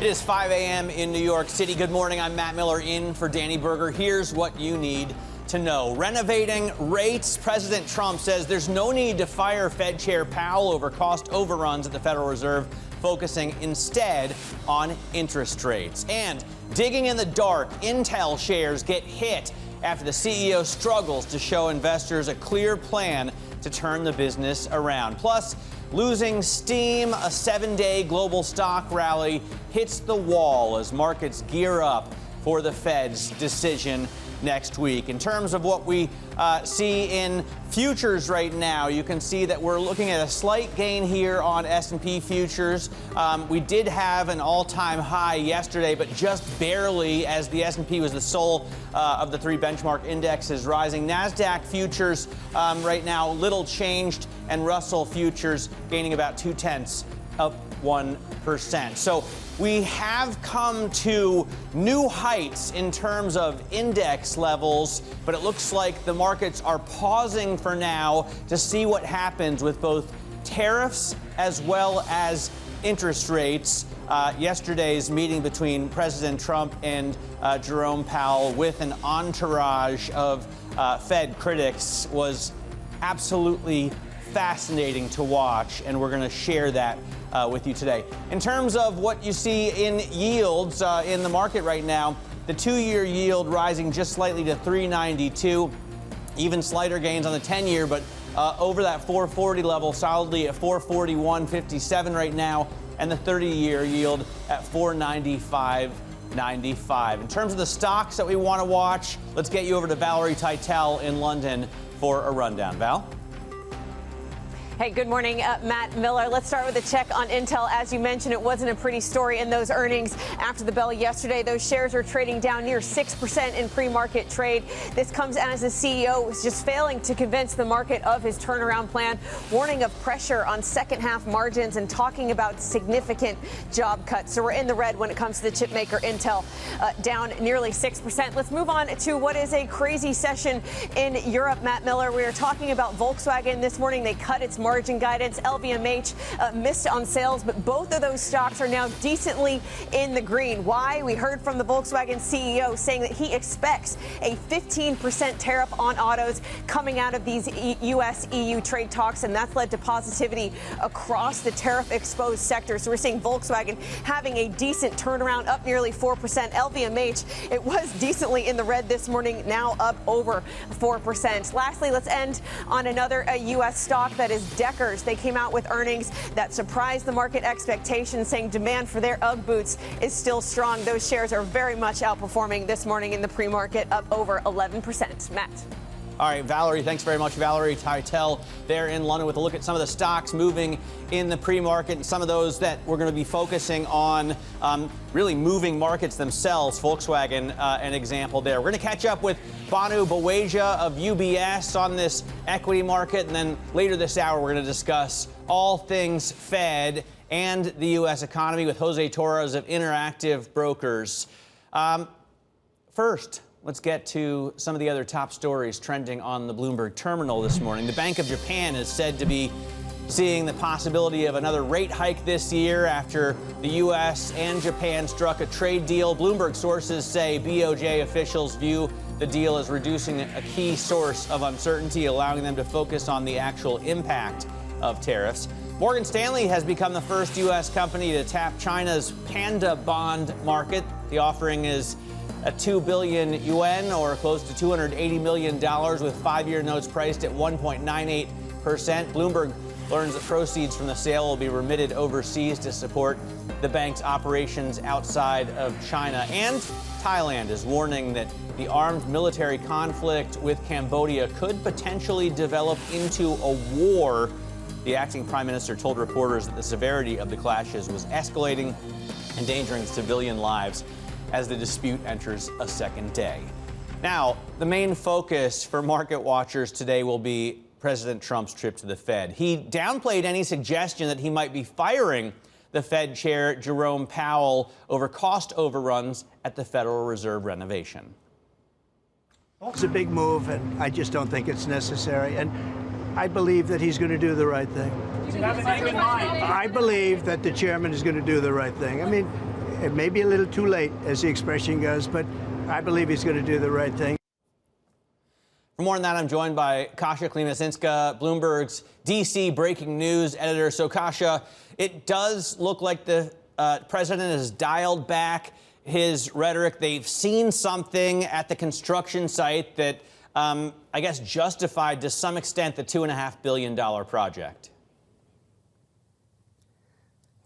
is 5 a.m. in New York City. Good morning. I'm Matt Miller in for Danny Berger. Here's what you need to know. Renovating rates. President Trump says there's no need to fire Fed Chair Powell over cost overruns at the Federal Reserve, focusing instead on interest rates. And digging in the dark, Intel shares get hit after the CEO struggles to show investors a clear plan to turn the business around. Plus, losing steam, a 7-day global stock rally hits the wall as markets gear up for the Fed's decision next week. In terms of what we see in futures right now, you can see that we're looking at a slight gain here on S&P futures. We did have an all-time high yesterday, but just barely, as the S&P was the sole of the three benchmark indexes rising. NASDAQ futures right now little changed, and Russell futures gaining about 0.2 of 1%. So we have come to new heights in terms of index levels, but it looks like the markets are pausing for now to see what happens with both tariffs as well as interest rates. Yesterday's meeting between President Trump and Jerome Powell with an entourage of Fed critics was absolutely fascinating to watch, and we're going to share that with you today. In terms of what you see in yields in the market right now, the 2-year yield rising just slightly to 392, even slighter gains on the 10-year, but over that 440 level, solidly at 441.57 right now, and the 30-year yield at 495.95. In terms of the stocks that we want to watch, let's get you over to Valerie Teitel in London for a rundown. Val? Hey, good morning, Matt Miller. Let's start with a check on Intel. As you mentioned, it wasn't a pretty story in those earnings after the bell yesterday. Those shares are trading down near 6% in pre-market trade. This comes as the CEO was just failing to convince the market of his turnaround plan, warning of pressure on second half margins and talking about significant job cuts. So we're in the red when it comes to the chip maker Intel, down nearly 6%. Let's move on to what is a crazy session in Europe, Matt Miller. We are talking about Volkswagen this morning. They cut its margin guidance. LVMH missed on sales, but both of those stocks are now decently in the green. Why? We heard from the Volkswagen CEO saying that he expects a 15% tariff on autos coming out of these U.S.-EU trade talks, and that's led to positivity across the tariff-exposed sector. So we're seeing Volkswagen having a decent turnaround, up nearly 4%. LVMH, it was decently in the red this morning, now up over 4%. Lastly, let's end on another U.S. stock, that is Deckers. They came out with earnings that surprised the market expectations, saying demand for their UGG boots is still strong. Those shares are very much outperforming this morning in the pre-market, up over 11%. Matt. All right, Valerie, thanks very much. Valerie Teitel there in London with a look at some of the stocks moving in the pre-market and some of those that we're going to be focusing on really moving markets themselves. Volkswagen, an example there. We're going to catch up with Bhanu Baweja of UBS on this equity market. And then later this hour, we're going to discuss all things Fed and the U.S. economy with Jose Torres of Interactive Brokers. First, let's get to some of the other top stories trending on the Bloomberg terminal this morning. The Bank of Japan is said to be seeing the possibility of another rate hike this year after the U.S. and Japan struck a trade deal. Bloomberg sources say BOJ officials view the deal as reducing a key source of uncertainty, allowing them to focus on the actual impact of tariffs. Morgan Stanley has become the first U.S. company to tap China's panda bond market. The offering is at 2 billion yuan, or close to $280 million, with 5-year notes priced at 1.98%. Bloomberg learns that proceeds from the sale will be remitted overseas to support the bank's operations outside of China. And Thailand is warning that the armed military conflict with Cambodia could potentially develop into a war. The acting prime minister told reporters that the severity of the clashes was escalating, endangering civilian lives as the dispute enters a second day. Now, the main focus for market watchers today will be President Trump's trip to the Fed. He downplayed any suggestion that he might be firing the Fed Chair Jerome Powell over cost overruns at the Federal Reserve renovation. It's a big move, and I just don't think it's necessary. And I believe that he's going to do the right thing. Do you have anything in mind? I believe that the chairman is going to do the right thing. I mean, It may be a little too late, as the expression goes, but I believe he's going to do the right thing. For more on that, I'm joined by Kasia Klimasinska, Bloomberg's D.C. breaking news editor. So, Kasia, it does look like the president has dialed back his rhetoric. They've seen something at the construction site that, I guess, justified to some extent the $2.5 billion project.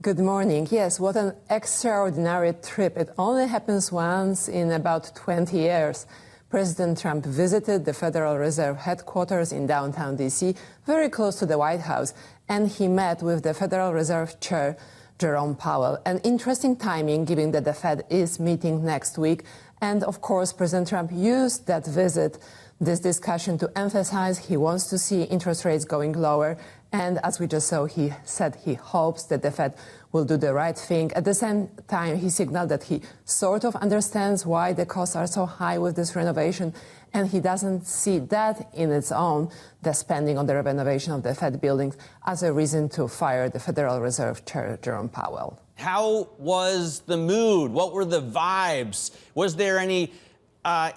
Good morning. Yes, what an extraordinary trip. It only happens once in about 20 years. President Trump visited the Federal Reserve headquarters in downtown D.C., very close to the White House, and he met with the Federal Reserve Chair Powell. An interesting timing, given that the Fed is meeting next week. And, of course, President Trump used that visit, this discussion, to emphasize he wants to see interest rates going lower. And as we just saw, he said he hopes that the Fed will do the right thing. At the same time, he signaled that he sort of understands why the costs are so high with this renovation, and he doesn't see that in its own, the spending on the renovation of the Fed buildings, as a reason to fire the Federal Reserve Chair Jerome Powell. How was the mood? What were the vibes? Was there any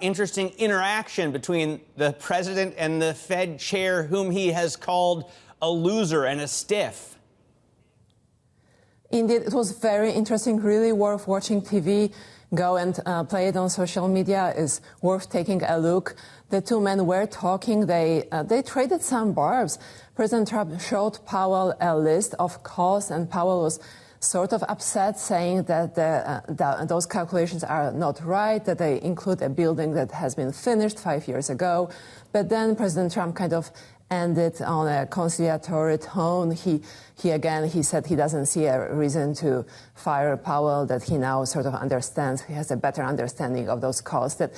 interesting interaction between the president and the Fed chair, whom he has called a loser and a stiff? Indeed, it was very interesting, really worth watching TV. Go and play it on social media. Is worth taking a look. The two men were talking. They traded some barbs. President Trump showed Powell a list of costs, and Powell was sort of upset, saying that those calculations are not right, that they include a building that has been finished 5 years ago. But then President Trump kind of ended on a conciliatory tone. He said he doesn't see a reason to fire Powell, that he now sort of understands, he has a better understanding of those costs, that,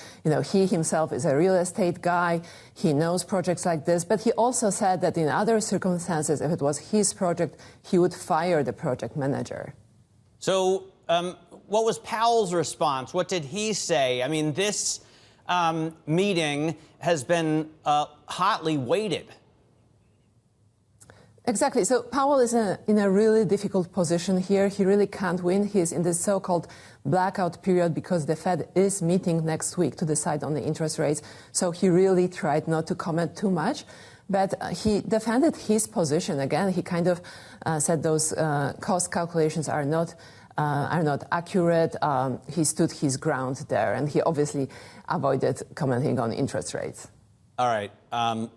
he himself is a real estate guy, he knows projects like this, but he also said that in other circumstances, if it was his project, he would fire the project manager. So what was Powell's response? What did he say? I mean, this meeting has been hotly weighted. Exactly. So Powell is in a really difficult position here. He really can't win. He's in this so-called blackout period because the Fed is meeting next week to decide on the interest rates. So he really tried not to comment too much. But he defended his position. Again, he kind of said those cost calculations are not accurate. He stood his ground there, and he obviously avoided commenting on interest rates. All right.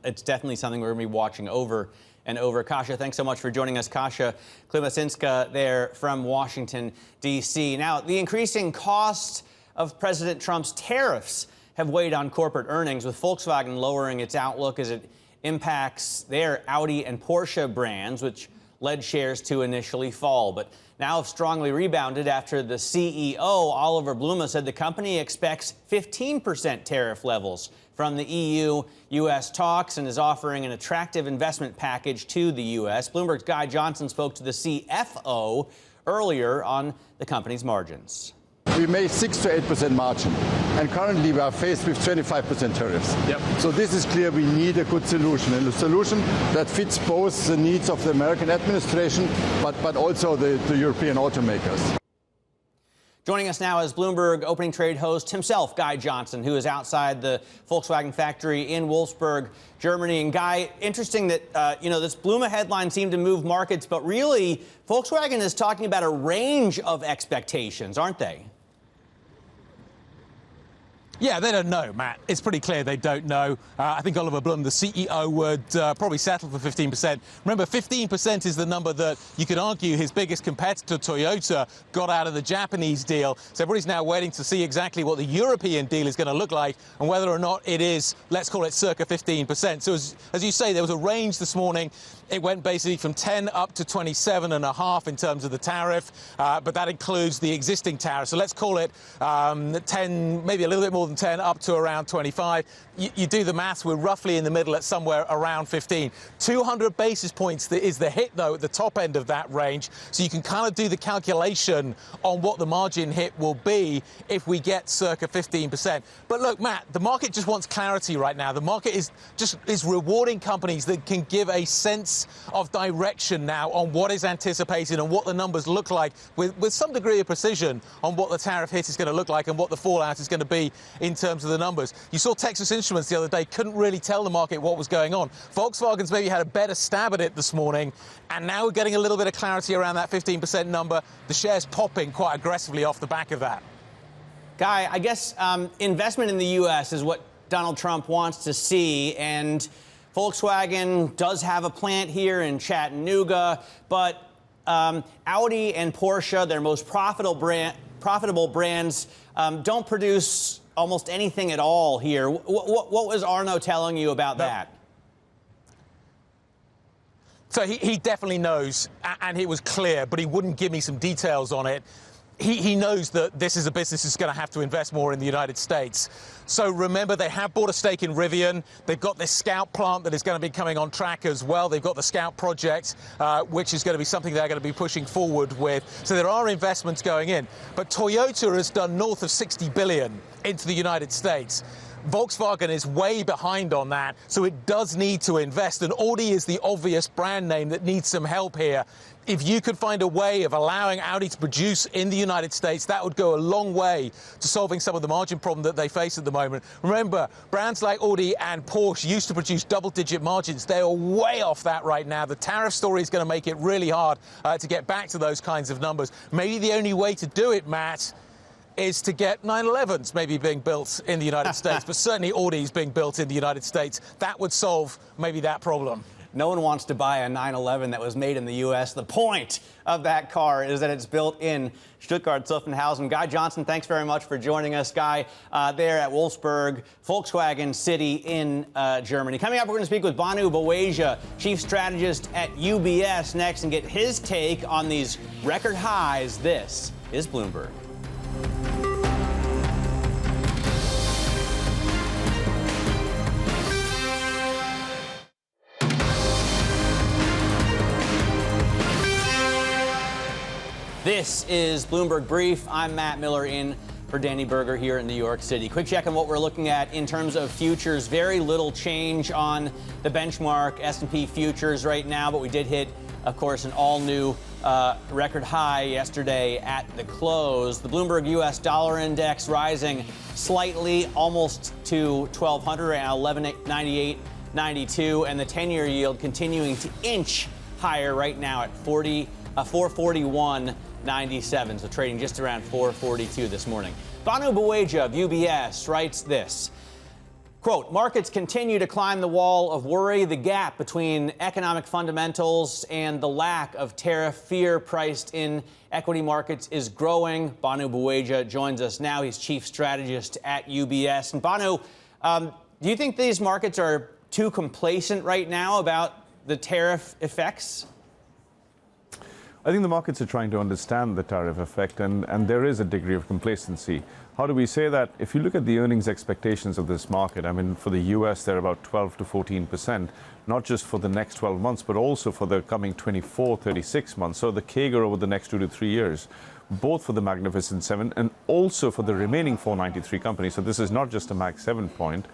It's definitely something we're going to be watching over and over. Kasia, thanks so much for joining us. Kasia Klimasinska there from Washington, D.C. Now, the increasing cost of President Trump's tariffs have weighed on corporate earnings, with Volkswagen lowering its outlook as it impacts their Audi and Porsche brands, which led shares to initially fall, but now have strongly rebounded after the CEO, Oliver Blume, said the company expects 15% tariff levels from the EU-U.S. talks and is offering an attractive investment package to the U.S. Bloomberg's Guy Johnson spoke to the CFO earlier on the company's margins. We made 6 to 8% margin, and currently we are faced with 25% tariffs. Yep. So this is clear we need a good solution, and a solution that fits both the needs of the American administration, but also the European automakers. Joining us now is Bloomberg opening trade host himself, Guy Johnson, who is outside the Volkswagen factory in Wolfsburg, Germany. And Guy, interesting that, this Blume headline seemed to move markets, but really Volkswagen is talking about a range of expectations, aren't they? Yeah, they don't know, Matt. It's pretty clear they don't know. I think Oliver Blume, the CEO, would probably settle for 15%. Remember, 15% is the number that you could argue his biggest competitor, Toyota, got out of the Japanese deal. So everybody's now waiting to see exactly what the European deal is going to look like and whether or not it is, let's call it, circa 15%. So as you say, there was a range this morning. It went basically from 10 up to 27.5 in terms of the tariff, but that includes the existing tariff. So let's call it 10, maybe a little bit more than 10, up to around 25. You do the maths, we're roughly in the middle at somewhere around 15. 200 basis points is the hit, though, at the top end of that range. So you can kind of do the calculation on what the margin hit will be if we get circa 15%. But look, Matt, the market just wants clarity right now. The market is rewarding companies that can give a sense of direction now on what is anticipated and what the numbers look like with some degree of precision on what the tariff hit is going to look like and what the fallout is going to be in terms of the numbers. You saw Texas Instruments the other day couldn't really tell the market what was going on. Volkswagen's maybe had a better stab at it this morning, and now we're getting a little bit of clarity around that 15% number. The shares popping quite aggressively off the back of that. Guy, I guess investment in the U.S. is what Donald Trump wants to see, and Volkswagen does have a plant here in Chattanooga, but Audi and Porsche, their most profitable brands, don't produce almost anything at all here. What was Arno telling you about that? So he definitely knows, and it was clear, but he wouldn't give me some details on it. He knows that this is a business that's going to have to invest more in the United States. So remember, they have bought a stake in Rivian. They've got this Scout plant that is going to be coming on track as well. They've got the Scout project, which is going to be something they're going to be pushing forward with. So there are investments going in. But Toyota has done north of $60 billion into the United States. Volkswagen is way behind on that, so it does need to invest. And Audi is the obvious brand name that needs some help here. If you could find a way of allowing Audi to produce in the United States, that would go a long way to solving some of the margin problem that they face at the moment. Remember, brands like Audi and Porsche used to produce double-digit margins. They are way off that right now. The tariff story is going to make it really hard to get back to those kinds of numbers. Maybe the only way to do it, Matt, is to get 911s maybe being built in the United States, but certainly Audis being built in the United States. That would solve maybe that problem. No one wants to buy a 911 that was made in the U.S. The point of that car is that it's built in Stuttgart, Zuffenhausen. Guy Johnson, thanks very much for joining us. Guy, there at Wolfsburg, Volkswagen City in Germany. Coming up, we're going to speak with Bhanu Baweja, chief strategist at UBS, next, and get his take on these record highs. This is Bloomberg. This is Bloomberg Brief. I'm Matt Miller in for Danny Berger here in New York City. Quick check on what we're looking at in terms of futures. Very little change on the benchmark S&P futures right now, but we did hit, of course, an all-new record high yesterday at the close. The Bloomberg U.S. dollar index rising slightly, almost to 1,200, right now 1198.92, and the 10-year yield continuing to inch higher right now at 441.97, so trading just around 442 this morning. Bhanu Baweja of UBS writes this, quote, markets continue to climb the wall of worry. The gap between economic fundamentals and the lack of tariff fear priced in equity markets is growing. Bhanu Baweja joins us now. He's chief strategist at UBS. And Bhanu, do you think these markets are too complacent right now about the tariff effects? I think the markets are trying to understand the tariff effect, and there is a degree of complacency. How do we say that? If you look at the earnings expectations of this market, I mean, for the U.S., they're about 12 to 14%, not just for the next 12 months, but also for the coming 24, 36 months. So the CAGR over the next 2 to 3 years, both for the Magnificent Seven and also for the remaining 493 companies, so this is not just a Mag 7 point,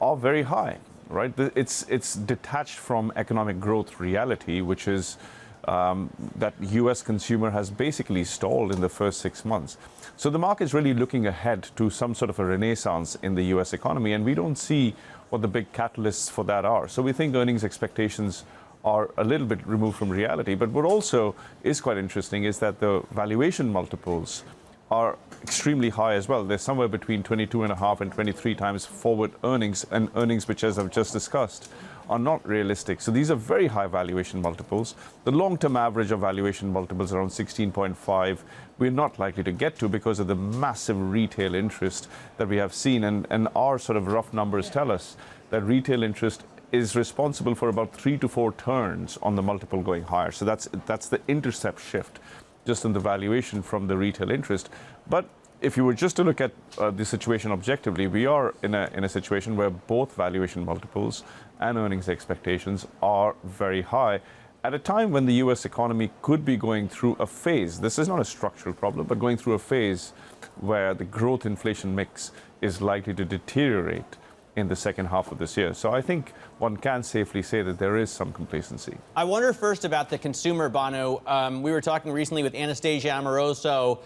are very high, right? It's detached from economic growth reality, which is that U.S. consumer has basically stalled in the first 6 months. So the market's really looking ahead to some sort of a renaissance in the U.S. economy, and we don't see what the big catalysts for that are. So we think earnings expectations are a little bit removed from reality. But what also is quite interesting is that the valuation multiples are extremely high as well. They're somewhere between 22.5 and 23 times forward earnings, and earnings which, as I've just discussed, are not realistic. So these are very high valuation multiples. The long-term average of valuation multiples around 16.5 we're not likely to get to because of the massive retail interest that we have seen. And our sort of rough numbers tell us that retail interest is responsible for about 3 to 4 turns on the multiple going higher. So that's the intercept shift just in the valuation from the retail interest. But if you were just to look at the situation objectively, we are in a situation where both valuation multiples and earnings expectations are very high at a time when the U.S. economy could be going through a phase. This is not a structural problem, but going through a phase where the growth inflation mix is likely to deteriorate in the second half of this year. So I think one can safely say that there is some complacency. I wonder first about the consumer, Bhanu. We were talking recently with Anastasia Amoroso,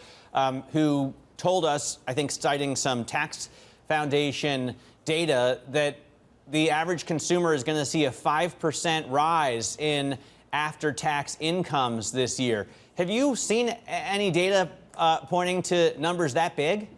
who told us, I think citing some tax foundation data, that the average consumer is going to see a 5% rise in after-tax incomes this year. Have you seen any data pointing to numbers that big?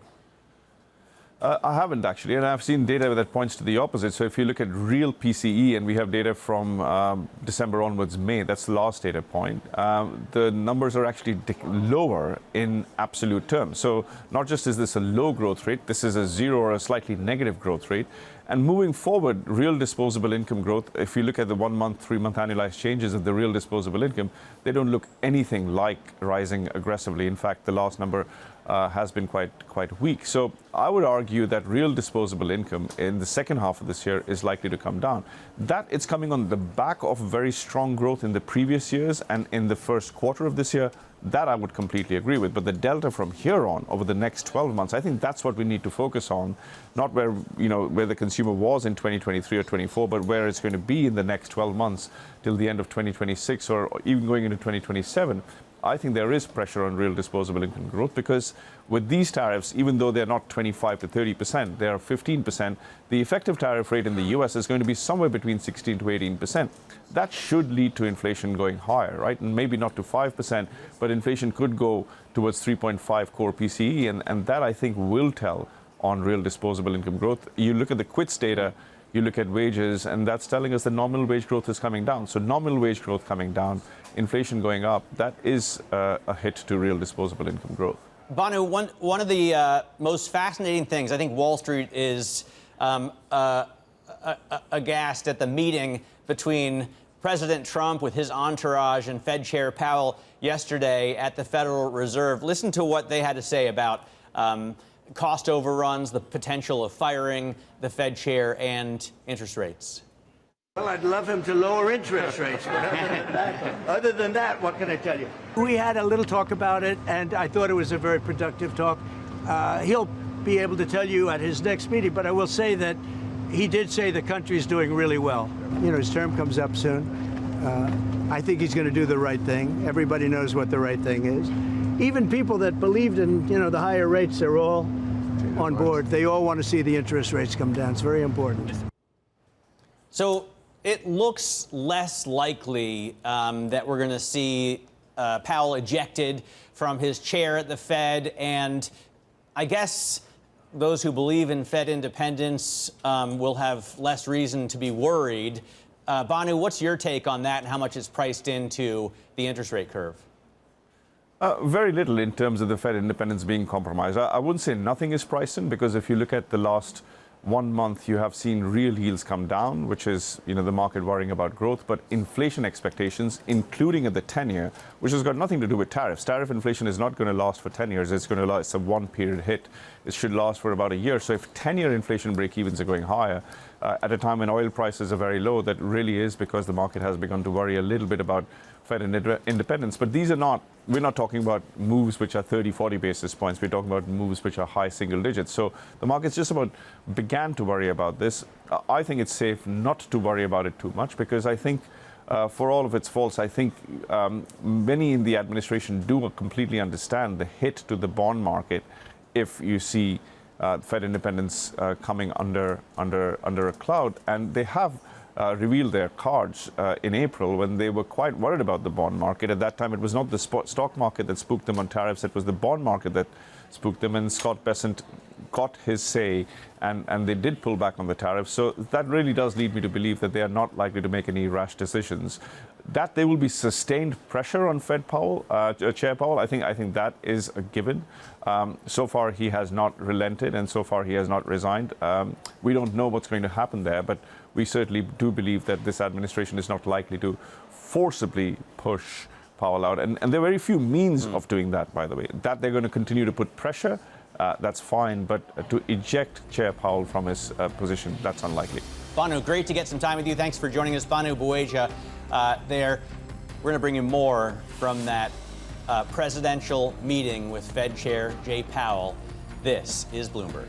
I haven't actually, and I've seen data that points to the opposite. So if you look at real PCE, and we have data from December onwards May, that's the last data point, the numbers are actually lower in absolute terms. So not just is this a low growth rate, this is a zero or a slightly negative growth rate. And moving forward, real disposable income growth, if you look at the 1 month, 3 month annualized changes of the real disposable income, they don't look anything like rising aggressively. In fact, the last number has been quite weak. So I would argue that real disposable income in the second half of this year is likely to come down. That it's coming on the back of very strong growth in the previous years and in the first quarter of this year. That I would completely agree with. But the delta from here on over the next 12 months, I think that's what we need to focus on, not where the consumer was in 2023 or 24, but where it's going to be in the next 12 months till the end of 2026 or even going into 2027. I think there is pressure on real disposable income growth because with these tariffs, even though they're not 25 to 30%, they are 15%, the effective tariff rate in the US is going to be somewhere between 16 to 18%. That should lead to inflation going higher, right? And maybe not to 5%, but inflation could go towards 3.5 core PCE, and that I think will tell on real disposable income growth. You look at the quits data, you look at wages, and that's telling us that nominal wage growth is coming down. So nominal wage growth coming down, inflation going up, that is a hit to real disposable income growth. Bhanu, one of the most fascinating things, I think Wall Street is aghast at the meeting between President Trump with his entourage and Fed Chair Powell yesterday at the Federal Reserve. Listen to what they had to say about cost overruns, the potential of firing the Fed chair, and interest rates. Well, I'd love him to lower interest rates, but other than that, what can I tell you? We had a little talk about it, and I thought it was a very productive talk. He'll be able to tell you at his next meeting, but I will say that he did say the country's doing really well. You know, his term comes up soon. I think he's going to do the right thing. Everybody knows what the right thing is. Even people that believed in, the higher rates, they're all on board. They all want to see the interest rates come down. It's very important. So it looks less likely that we're going to see Powell ejected from his chair at the Fed. And I guess those who believe in Fed independence will have less reason to be worried. Bhanu, what's your take on that and how much is priced into the interest rate curve? Very little in terms of the Fed independence being compromised. I wouldn't say nothing is priced in, because if you look at the last 1 month, you have seen real yields come down, which is, the market worrying about growth. But inflation expectations, including at the 10-year, which has got nothing to do with tariffs. Tariff inflation is not going to last for 10 years. It's going to last. It's a one-period hit. It should last for about a year. So if 10-year inflation break-evens are going higher, at a time when oil prices are very low, that really is because the market has begun to worry a little bit about Fed independence. But these are not, we're not talking about moves which are 30, 40 basis points. We're talking about moves which are high single digits. So the market's just about began to worry about this. I think it's safe not to worry about it too much, because I think for all of its faults, I think many in the administration do completely understand the hit to the bond market if you see Fed independence coming under a cloud. And they have revealed their cards in April when they were quite worried about the bond market. At that time, it was not the stock market that spooked them on tariffs. It was the bond market that spooked them. And Scott Bessent got his say, and they did pull back on the tariffs. So that really does lead me to believe that they are not likely to make any rash decisions. That there will be sustained pressure on Fed Powell, Chair Powell, I think that is a given. So far, he has not relented, and so far he has not resigned. We don't know what's going to happen there, but we certainly do believe that this administration is not likely to forcibly push Powell out. And there are very few means of doing that, by the way. That they're going to continue to put pressure, that's fine. But to eject Chair Powell from his position, that's unlikely. Bhanu, great to get some time with you. Thanks for joining us. Bhanu Baweja there. We're going to bring you more from that presidential meeting with Fed Chair Jay Powell. This is Bloomberg.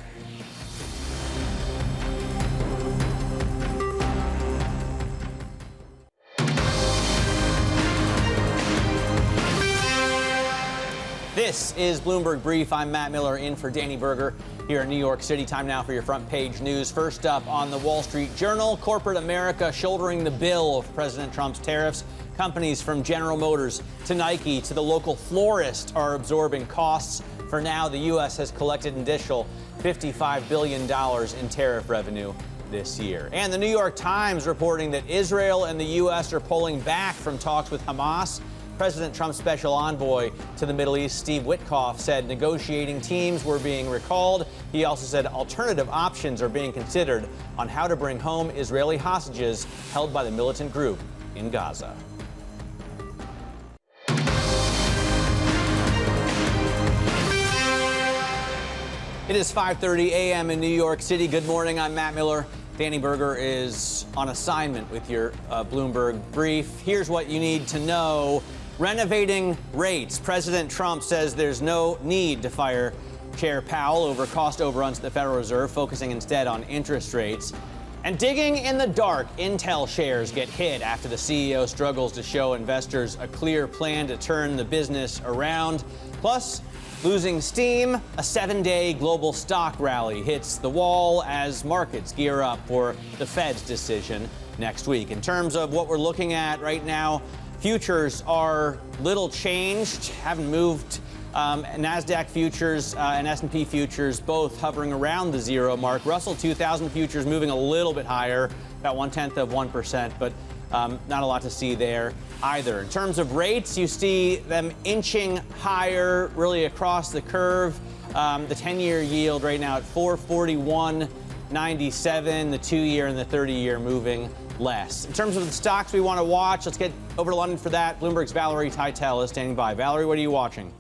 This is Bloomberg Brief. I'm Matt Miller in for Danny Berger here in New York City. Time now for your front page news. First up on the Wall Street Journal, corporate America shouldering the bill of President Trump's tariffs. Companies from General Motors to Nike to the local florist are absorbing costs. For now, the U.S. has collected an additional $55 billion in tariff revenue this year. And the New York Times reporting that Israel and the U.S. are pulling back from talks with Hamas. President Trump's special envoy to the Middle East, Steve Witkoff, said negotiating teams were being recalled. He also said alternative options are being considered on how to bring home Israeli hostages held by the militant group in Gaza. It is 5:30 a.m. in New York City. Good morning. I'm Matt Miller. Danny Berger is on assignment with your Bloomberg Brief. Here's what you need to know. Renovating rates. President Trump says there's no need to fire Chair Powell over cost overruns at the Federal Reserve, focusing instead on interest rates. And digging in the dark, Intel shares get hit after the CEO struggles to show investors a clear plan to turn the business around. Plus, losing steam, a 7-day global stock rally hits the wall as markets gear up for the Fed's decision next week. In terms of what we're looking at right now, futures are little changed, haven't moved. NASDAQ futures and S&P futures both hovering around the zero mark. Russell 2000 futures moving a little bit higher, about 0.1%, but not a lot to see there either. In terms of rates, you see them inching higher really across the curve. The 10-year yield right now at 441.97, the 2-year and the 30-year moving less. In terms of the stocks we want to watch, let's get over to London for that. Bloomberg's Valerie Teitel is standing by. Valerie, what are you watching?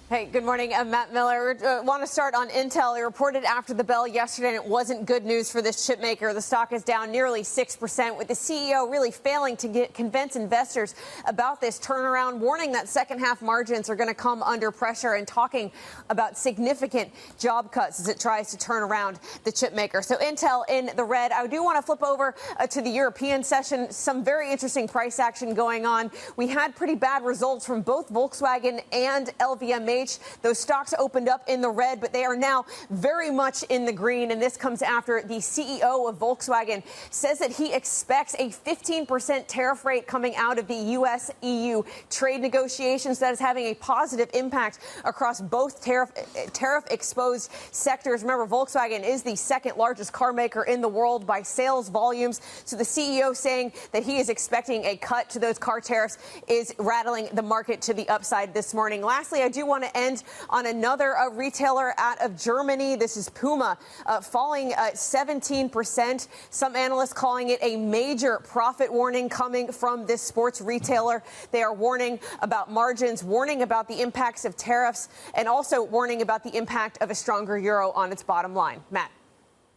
Hey, good morning. I'm Matt Miller. Want to start on Intel. It reported after the bell yesterday, and it wasn't good news for this chip maker. The stock is down nearly 6%, with the CEO really failing to convince investors about this turnaround, warning that second half margins are going to come under pressure and talking about significant job cuts as it tries to turn around the chip maker. So Intel in the red. I do want to flip over to the European session. Some very interesting price action going on. We had pretty bad results from both Volkswagen and LVMH. Those stocks opened up in the red, but they are now very much in the green. And this comes after the CEO of Volkswagen says that he expects a 15% tariff rate coming out of the U.S.-EU trade negotiations. That is having a positive impact across both tariff-exposed sectors. Remember, Volkswagen is the second largest car maker in the world by sales volumes. So the CEO saying that he is expecting a cut to those car tariffs is rattling the market to the upside this morning. Lastly, I do want to end on another retailer out of Germany. This is Puma, falling 17%. Some analysts calling it a major profit warning coming from this sports retailer. They are warning about margins, warning about the impacts of tariffs, and also warning about the impact of a stronger euro on its bottom line. Matt.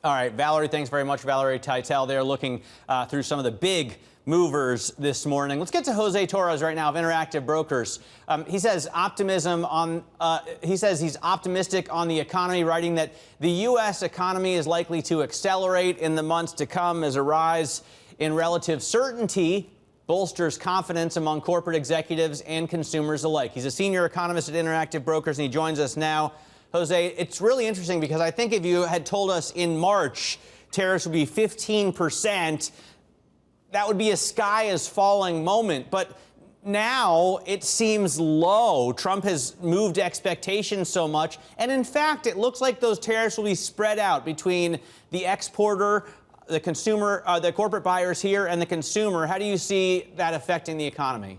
All right, Valerie, thanks very much. Valerie Teitel there looking through some of the big movers this morning. Let's get to Jose Torres right now of Interactive Brokers. He says he's optimistic on the economy, writing that the U.S. economy is likely to accelerate in the months to come as a rise in relative certainty bolsters confidence among corporate executives and consumers alike. He's a senior economist at Interactive Brokers, and he joins us now. Jose, it's really interesting because I think if you had told us in March tariffs would be 15%, that would be a sky is falling moment. But now it seems low. Trump has moved expectations so much. And in fact, it looks like those tariffs will be spread out between the exporter, the consumer, the corporate buyers here, and the consumer. How do you see that affecting the economy?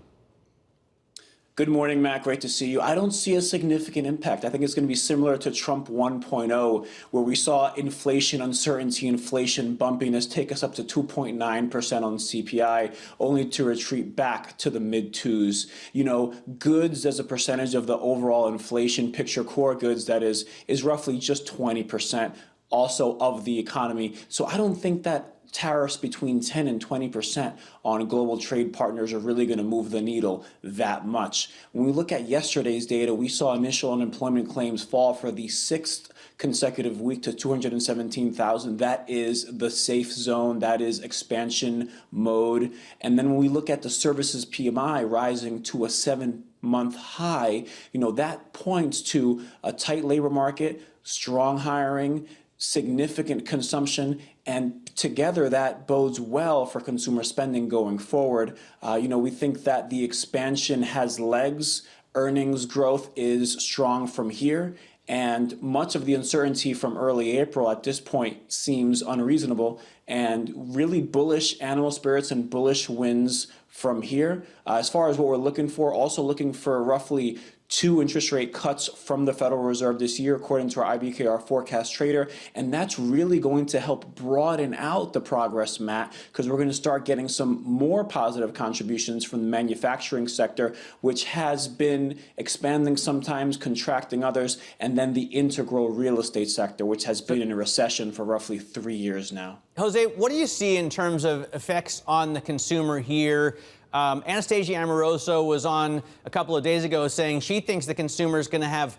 Good morning, Matt. Great to see you. I don't see a significant impact. I think it's going to be similar to Trump 1.0, where we saw inflation uncertainty, inflation bumpiness take us up to 2.9% on CPI, only to retreat back to the mid-twos. You know, goods as a percentage of the overall inflation picture, core goods, that is roughly just 20% also of the economy. So I don't think that tariffs between 10 and 20% on global trade partners are really going to move the needle that much. When we look at yesterday's data, we saw initial unemployment claims fall for the sixth consecutive week to 217,000. That is the safe zone. That is expansion mode. And then when we look at the services PMI rising to a 7-month high, you know, that points to a tight labor market, strong hiring, significant consumption, and together that bodes well for consumer spending going forward. You know, we think that the expansion has legs, earnings growth is strong from here, and much of the uncertainty from early April at this point seems unreasonable, and really bullish animal spirits and bullish winds from here. As far as what we're looking for, also looking for roughly 2 interest rate cuts from the Federal Reserve this year, according to our IBKR forecast trader. And that's really going to help broaden out the progress, Matt, because we're going to start getting some more positive contributions from the manufacturing sector, which has been expanding sometimes, contracting others, and then the integral real estate sector, which has been in a recession for roughly 3 years now. Jose, what do you see in terms of effects on the consumer here? Anastasia Amoroso was on a couple of days ago saying she thinks the consumer is going to have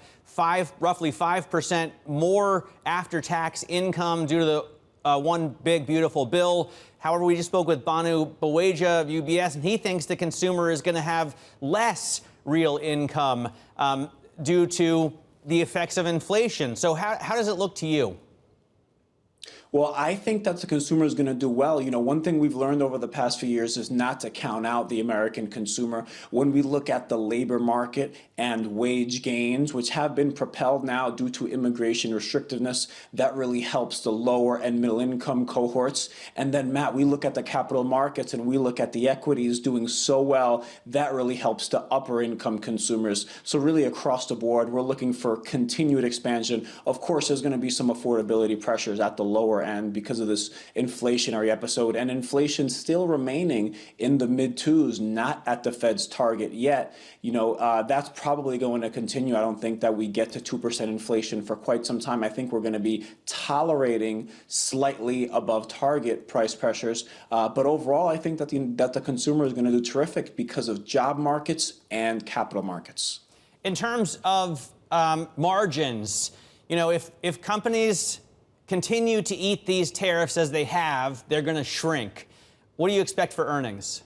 roughly 5% more after-tax income due to the one big, beautiful bill. However, we just spoke with Bhanu Baweja of UBS, and he thinks the consumer is going to have less real income due to the effects of inflation. So how does it look to you? Well, I think that the consumer is going to do well. You know, one thing we've learned over the past few years is not to count out the American consumer. When we look at the labor market and wage gains, which have been propelled now due to immigration restrictiveness, that really helps the lower and middle income cohorts. And then, Matt, we look at the capital markets and we look at the equities doing so well, that really helps the upper income consumers. So really across the board, we're looking for continued expansion. Of course, there's going to be some affordability pressures at the lower end because of this inflationary episode, and inflation still remaining in the mid-twos, not at the Fed's target yet. You know, that's probably going to continue. I don't think that we get to 2% inflation for quite some time. I think we're going to be tolerating slightly above target price pressures. But overall, I think that the consumer is going to do terrific because of job markets and capital markets. In terms of margins, you know, if companies continue to eat these tariffs as they have, they're going to shrink. What do you expect for earnings?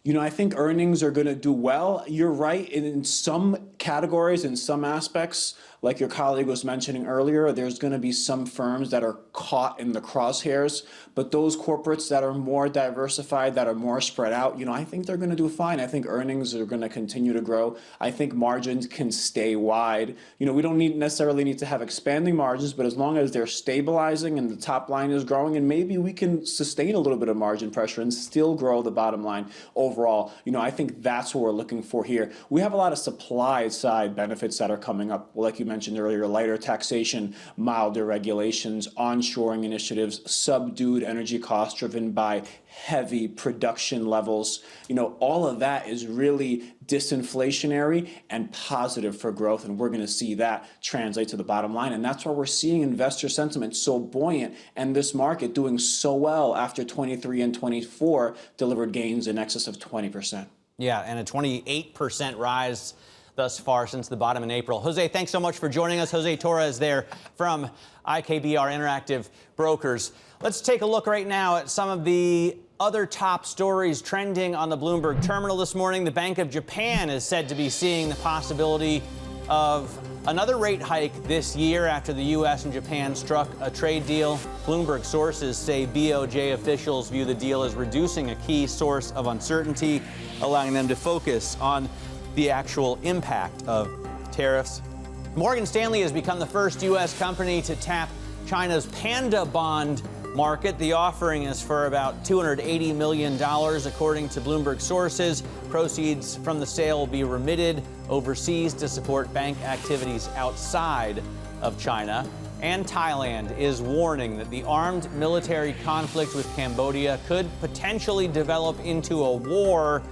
You know, I think earnings are going to do well. You're right. In some categories, in some aspects, like your colleague was mentioning earlier, there's going to be some firms that are caught in the crosshairs. But those corporates that are more diversified, that are more spread out, you know, I think they're going to do fine. I think earnings are going to continue to grow. I think margins can stay wide. You know, we don't necessarily need to have expanding margins, but as long as they're stabilizing and the top line is growing, and maybe we can sustain a little bit of margin pressure and still grow the bottom line overall. You know, I think that's what we're looking for here. We have a lot of supply side benefits that are coming up. Well, like you mentioned earlier, lighter taxation, milder regulations, onshoring initiatives, subdued energy costs driven by heavy production levels. You know, all of that is really disinflationary and positive for growth, and we're going to see that translate to the bottom line. And that's why we're seeing investor sentiment so buoyant and this market doing so well after 23 and 24 delivered gains in excess of 20%. Yeah, and a 28% rise thus far since the bottom in April. Jose, thanks so much for joining us. Jose Torres there from IKBR Interactive Brokers. Let's take a look right now at some of the other top stories trending on the Bloomberg terminal this morning. The Bank of Japan is said to be seeing the possibility of another rate hike this year after the U.S. and Japan struck a trade deal. Bloomberg sources say BOJ officials view the deal as reducing a key source of uncertainty, allowing them to focus on the actual impact of tariffs. Morgan Stanley has become the first U.S. company to tap China's panda bond market. The offering is for about $280 million, according to Bloomberg sources. Proceeds from the sale will be remitted overseas to support bank activities outside of China. And Thailand is warning that the armed military conflict with Cambodia could potentially develop into a war.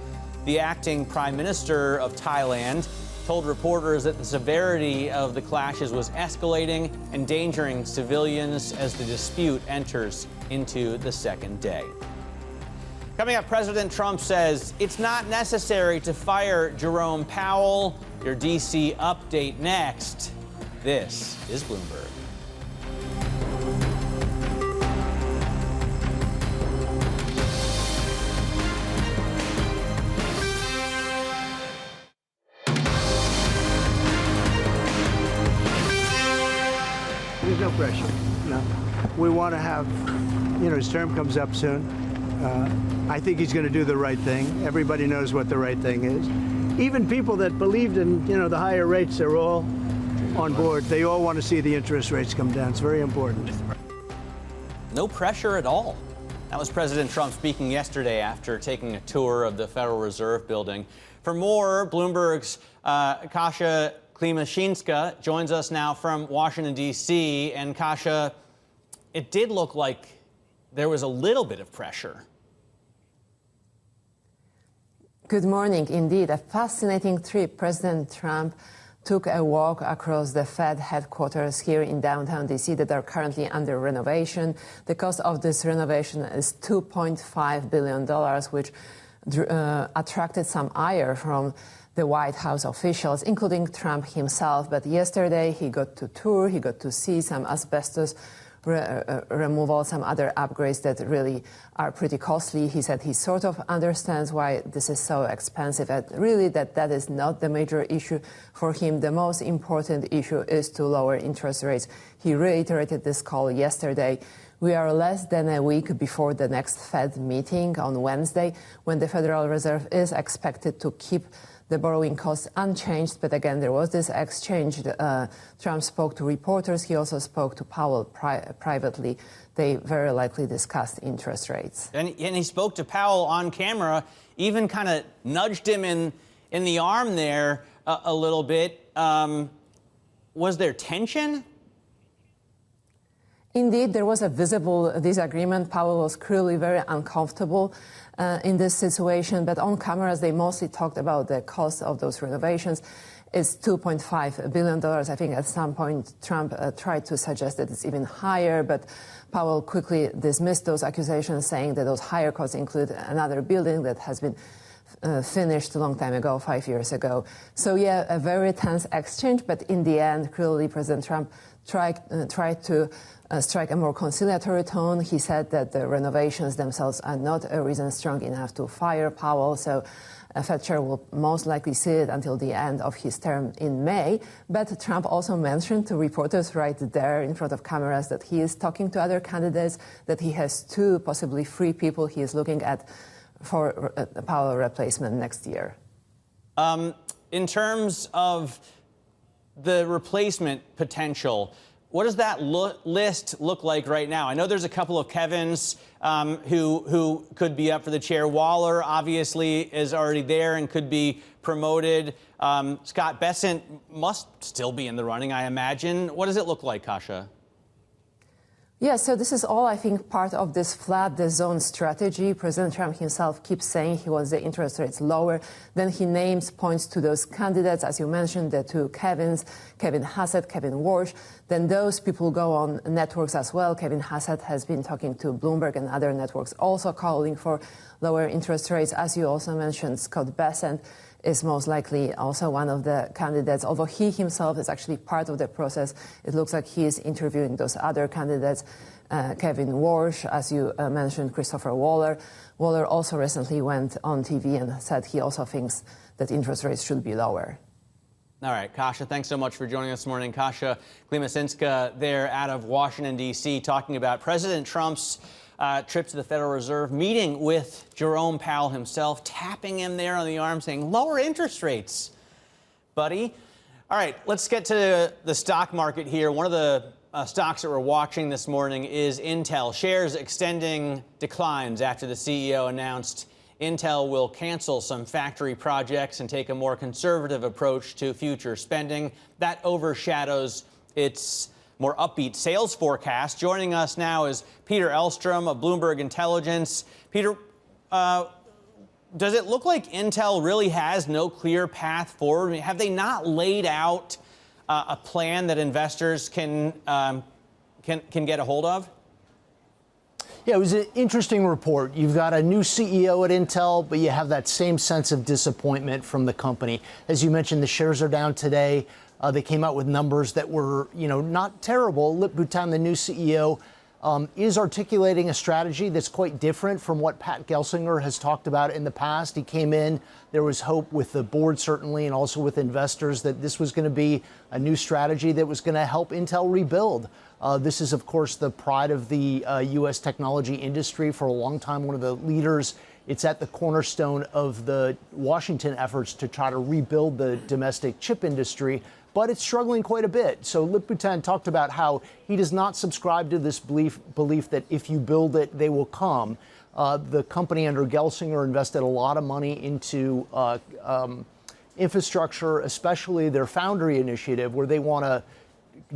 The acting prime minister of Thailand told reporters that the severity of the clashes was escalating, endangering civilians as the dispute enters into the second day. Coming up, President Trump says it's not necessary to fire Jerome Powell. Your D.C. update next. This is Bloomberg. There's no pressure. No. We want to have, his term comes up soon. I think he's going to do the right thing. Everybody knows what the right thing is. Even people that believed in, the higher rates, they're all on board. They all want to see the interest rates come down. It's very important. No pressure at all. That was President Trump speaking yesterday after taking a tour of the Federal Reserve building. For more, Bloomberg's Kasia Klimashinska joins us now from Washington, D.C. And Kasia, it did look like there was a little bit of pressure. Good morning. Indeed, a fascinating trip. President Trump took a walk across the Fed headquarters here in downtown D.C. that are currently under renovation. The cost of this renovation is $2.5 billion, which attracted some ire from the White House officials, including Trump himself. But yesterday he got to tour, he got to see some asbestos removal, some other upgrades that really are pretty costly. He said he sort of understands why this is so expensive, and really that is not the major issue for him. The most important issue is to lower interest rates. He reiterated this call yesterday. We are less than a week before the next Fed meeting on Wednesday, when the Federal Reserve is expected to keep the borrowing costs unchanged. But again, there was this exchange. Trump spoke to reporters. He also spoke to Powell privately. They very likely discussed interest rates. And he spoke to Powell on camera, even kind of nudged him in the arm there a little bit. Was there tension? Indeed, there was a visible disagreement. Powell was clearly very uncomfortable in this situation, but on cameras they mostly talked about the cost of those renovations. It's $2.5 billion. I think at some point Trump tried to suggest that it's even higher, but Powell quickly dismissed those accusations, saying that those higher costs include another building that has been finished a long time ago, 5 years ago. So yeah, a very tense exchange, but in the end, clearly President Trump tried to strike a more conciliatory tone. He said that the renovations themselves are not a reason strong enough to fire Powell, so Fed Chair will most likely see it until the end of his term in May. But Trump also mentioned to reporters right there in front of cameras that he is talking to other candidates, that he has 2, possibly 3 people he is looking at for a Powell replacement next year. In terms of the replacement potential, what does that list look like right now? I know there's a couple of Kevins who could be up for the chair. Waller, obviously, is already there and could be promoted. Scott Bessent must still be in the running, I imagine. What does it look like, Kasia? Yeah, so this is all, I think, part of this flat the zone strategy. President Trump himself keeps saying he wants the interest rates lower. Then he points to those candidates, as you mentioned, the 2 Kevins, Kevin Hassett, Kevin Warsh. Then those people go on networks as well. Kevin Hassett has been talking to Bloomberg and other networks, also calling for lower interest rates. As you also mentioned, Scott Bessent is most likely also one of the candidates, although he himself is actually part of the process. It looks like he is interviewing those other candidates, Kevin Warsh, as you mentioned, Christopher Waller. Waller also recently went on TV and said he also thinks that interest rates should be lower. All right, Kasia, thanks so much for joining us this morning. Kasia Klimashinska there out of Washington, D.C., talking about President Trump's trip to the Federal Reserve, meeting with Jerome Powell himself, tapping him there on the arm, saying, lower interest rates, buddy. All right, let's get to the stock market here. One of the stocks that we're watching this morning is Intel. Shares extending declines after the CEO announced Intel will cancel some factory projects and take a more conservative approach to future spending. That overshadows its more upbeat sales forecast. Joining us now is Peter Elstrom of Bloomberg Intelligence. Peter, does it look like Intel really has no clear path forward? I mean, have they not laid out a plan that investors can get a hold of? Yeah, it was an interesting report. You've got a new CEO at Intel, but you have that same sense of disappointment from the company. As you mentioned, the shares are down today. They came out with numbers that were, not terrible. Lip-Bu Tan, the new CEO, is articulating a strategy that's quite different from what Pat Gelsinger has talked about in the past. He came in, there was hope with the board certainly, and also with investors that this was going to be a new strategy that was going to help Intel rebuild. This is, of course, the pride of the U.S. technology industry for a long time, one of the leaders. It's at the cornerstone of the Washington efforts to try to rebuild the domestic chip industry, but it's struggling quite a bit. So Lip-Bu Tan talked about how he does not subscribe to this belief that if you build it, they will come. The company under Gelsinger invested a lot of money into infrastructure, especially their foundry initiative, where they want to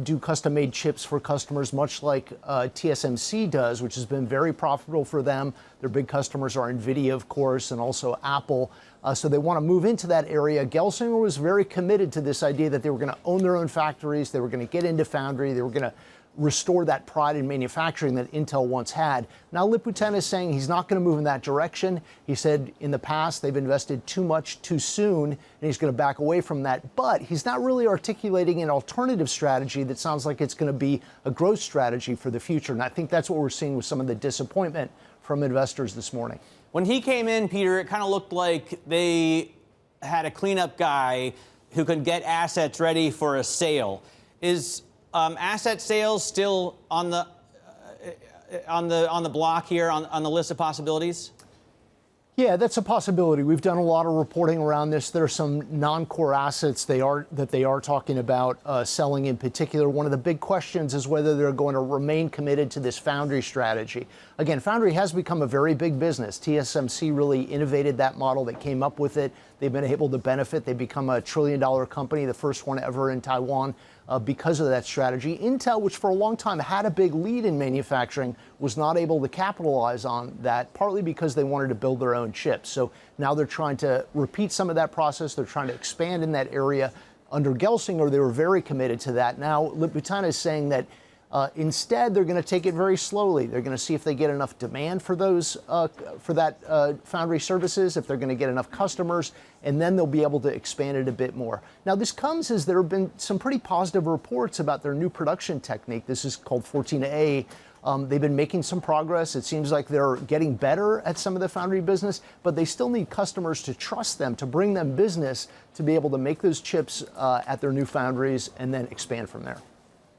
do custom-made chips for customers, much like TSMC does, which has been very profitable for them. Their big customers are NVIDIA, of course, and also Apple. So they want to move into that area. Gelsinger was very committed to this idea that they were going to own their own factories, they were going to get into foundry, they were going to restore that pride in manufacturing that Intel once had. Now, Lip-Bu Tan is saying he's not going to move in that direction. He said in the past they've invested too much too soon, and he's going to back away from that. But he's not really articulating an alternative strategy that sounds like it's going to be a growth strategy for the future. And I think that's what we're seeing with some of the disappointment from investors this morning. When he came in, Peter, it kind of looked like they had a cleanup guy who could get assets ready for a sale. Is asset sales still on the block here, on the list of possibilities? Yeah, that's a possibility. We've done a lot of reporting around this. There are some non-core assets they are talking about selling in particular. One of the big questions is whether they're going to remain committed to this foundry strategy. Again, foundry has become a very big business. TSMC really innovated that model. They came up with it. They've been able to benefit. They've become a $1 trillion company, the first one ever in Taiwan. Because of that strategy. Intel, which for a long time had a big lead in manufacturing, was not able to capitalize on that, partly because they wanted to build their own chips. So now they're trying to repeat some of that process. They're trying to expand in that area. Under Gelsinger, they were very committed to that. Now, Lip-Bu Tan is saying that instead, they're going to take it very slowly. They're going to see if they get enough demand for those foundry services, if they're going to get enough customers, and then they'll be able to expand it a bit more. Now, this comes as there have been some pretty positive reports about their new production technique. This is called 14A. They've been making some progress. It seems like they're getting better at some of the foundry business, but they still need customers to trust them, to bring them business, to be able to make those chips at their new foundries and then expand from there.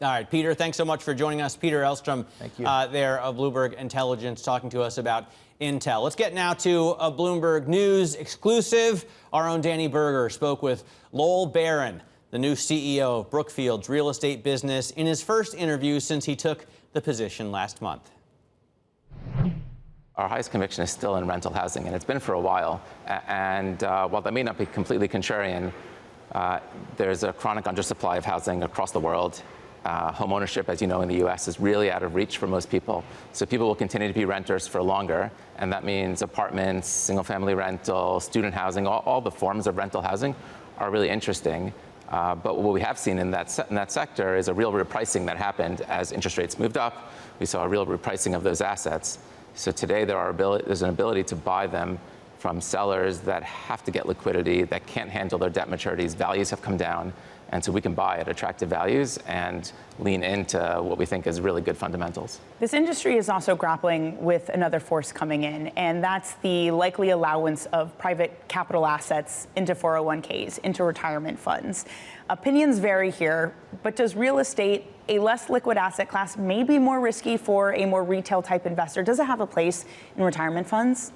All right, Peter, thanks so much for joining us. Peter Elstrom, Thank you. There of Bloomberg Intelligence, talking to us about Intel. Let's get now to a Bloomberg News exclusive. Our own Danny Berger spoke with Lowell, the new CEO of Brookfield's real estate business, in his first interview since he took the position last month. Our highest conviction is still in rental housing, and it's been for a while. And while that may not be completely contrarian, there's a chronic undersupply of housing across the world. Home ownership, as you know, in the U.S. is really out of reach for most people. So people will continue to be renters for longer, and that means apartments, single-family rental, student housing, all the forms of rental housing are really interesting. But what we have seen in that sector is a real repricing that happened as interest rates moved up. We saw a real repricing of those assets. So today there's an ability to buy them from sellers that have to get liquidity, that can't handle their debt maturities. Values have come down. And so we can buy at attractive values and lean into what we think is really good fundamentals. This industry is also grappling with another force coming in, and that's the likely allowance of private capital assets into 401ks, into retirement funds. Opinions vary here, but does real estate, a less liquid asset class, may be more risky for a more retail type investor? Does it have a place in retirement funds?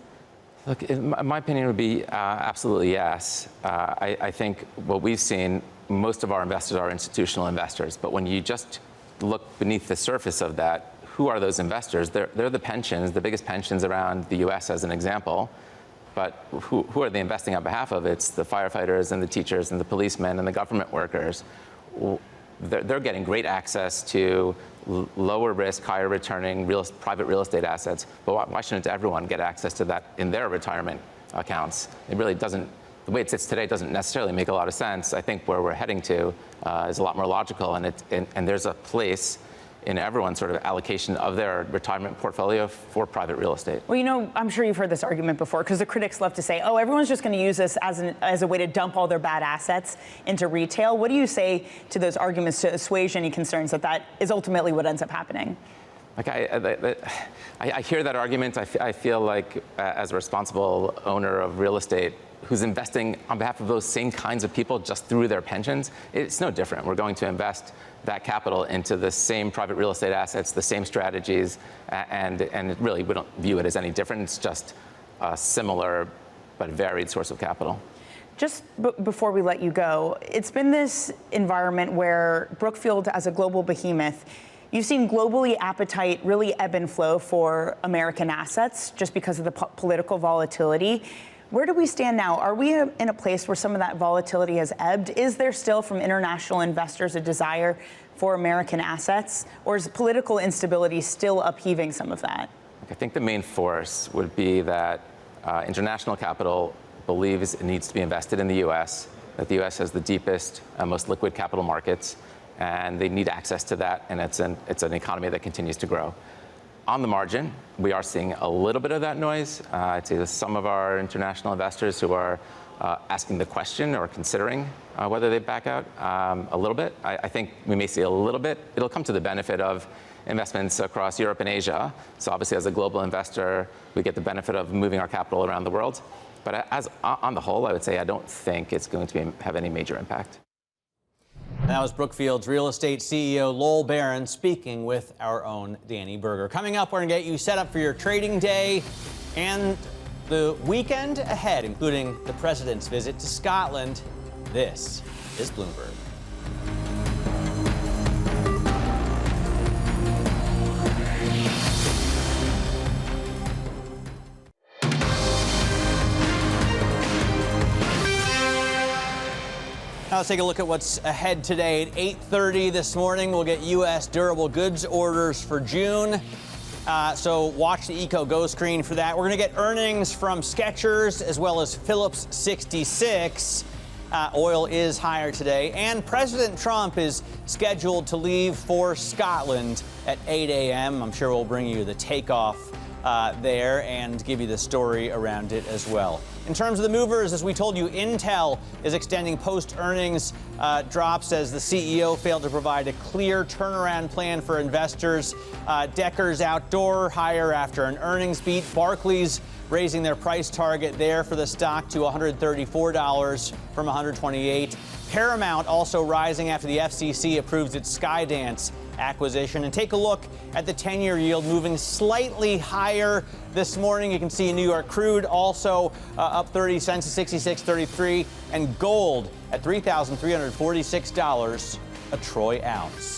Look, my opinion would be absolutely yes. I think what we've seen most of our investors are institutional investors. But when you just look beneath the surface of that, who are those investors? They're the pensions, the biggest pensions around the U.S. as an example. But who are they investing on behalf of? It's the firefighters and the teachers and the policemen and the government workers. They're getting great access to lower risk, higher returning private real estate assets. But why shouldn't everyone get access to that in their retirement accounts? It really doesn't. The way it sits today doesn't necessarily make a lot of sense. I think where we're heading to is a lot more logical, and there's a place in everyone's sort of allocation of their retirement portfolio for private real estate. Well, you know, I'm sure you've heard this argument before, because the critics love to say, oh, everyone's just going to use this as a way to dump all their bad assets into retail. What do you say to those arguments to assuage any concerns that is ultimately what ends up happening? Like I hear that argument. I feel like as a responsible owner of real estate who's investing on behalf of those same kinds of people just through their pensions, it's no different. We're going to invest that capital into the same private real estate assets, the same strategies, and really we don't view it as any different. It's just a similar but varied source of capital. Just before we let you go, it's been this environment where Brookfield, as a global behemoth, you've seen globally appetite really ebb and flow for American assets just because of the political volatility. Where do we stand now? Are we in a place where some of that volatility has ebbed? Is there still from international investors a desire for American assets? Or is political instability still upheaving some of that? I think the main force would be that international capital believes it needs to be invested in the U.S., that the U.S. has the deepest and most liquid capital markets, and they need access to that, and it's an economy that continues to grow. On the margin, we are seeing a little bit of that noise. I'd say that some of our international investors who are asking the question or considering whether they back out a little bit. I think we may see a little bit. It'll come to the benefit of investments across Europe and Asia. So obviously, as a global investor, we get the benefit of moving our capital around the world. But on the whole, I would say I don't think it's going to have any major impact. That was Brookfield's real estate CEO, Lowell Barron, speaking with our own Danny Berger. Coming up, we're going to get you set up for your trading day and the weekend ahead, including the president's visit to Scotland. This is Bloomberg. Now let's take a look at what's ahead today. At 8:30 this morning, we'll get U.S. durable goods orders for June. So watch the Eco Go screen for that. We're going to get earnings from Skechers as well as Phillips 66. Oil is higher today. And President Trump is scheduled to leave for Scotland at 8 a.m. I'm sure we'll bring you the takeoff there and give you the story around it as well. In terms of the movers, as we told you, Intel is extending post-earnings drops as the CEO failed to provide a clear turnaround plan for investors. Deckers Outdoor higher after an earnings beat. Barclays raising their price target there for the stock to $134 from $128. Paramount also rising after the FCC approves its Skydance acquisition. And take a look at the 10-year yield moving slightly higher this morning. You can see New York crude also up 30 cents to 66.33, and gold at $3,346 a troy ounce.